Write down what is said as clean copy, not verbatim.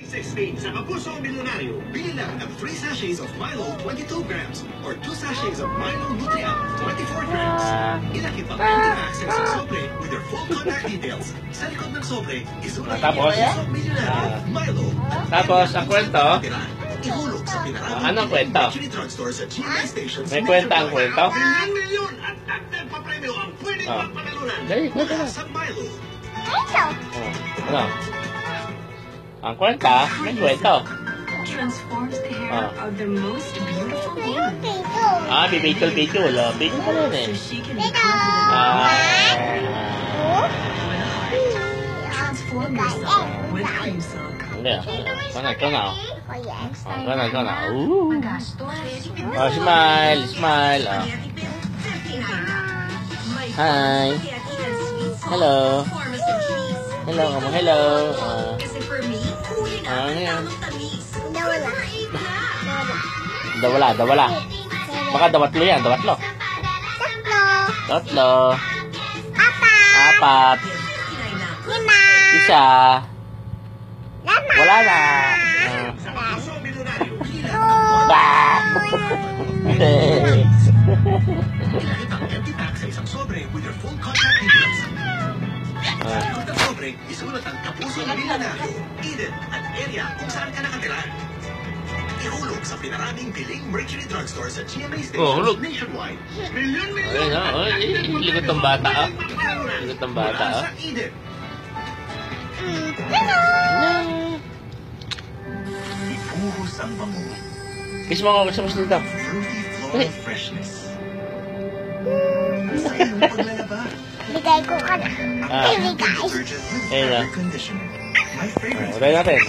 16 sa Kapuso Milyonaryo. Bili lang ng 3 sachets of Milo 22 grams or 2 sachets of Milo Nutria 24 grams. Ilakip ang anti-access sa sobre with their full contact details. Sa likod ng sobre, isulat Tapos, Kapuso Milyonaryo, Milo. Tapos, ang kwento, Ihulog sa pinarami. anong kwento? May kwenta ang kwento? Milyon at dagdag pa premyo ang pwedeng pagpanalunan. Dali, kwento na. Sa Milo. Ano? Ang kwenta, may kwento. Transforms the hair of the most beautiful woman. Bibigol. Bigol pa rin eh. So she can be confident. Transform yourself with cream silk. Hindi ah. Ikaw na. Ikaw na. Smile. Hi. Hello. Hello. Ano yan? Dawala. Baka dawatlo yan, dawatlo. Tatlo. Apat. Isa. Wala na. Isulat ang Kapuso Milyonaryo, Eden at area kung saan ka nakatira. Ihulog sa pinaraming piling Mercury Drugstore sa GMA stations nationwide. Milyon. Ligot ng bata Sa Eden. Ipuhos ang bango. Kiss mo ako, gusto dito. Fruity floral freshness. Sa iyong paglalaba. Bigay ko ka na. Bigay. Detergent with Ayun na. fabric conditioner. My favorite. Uray natin.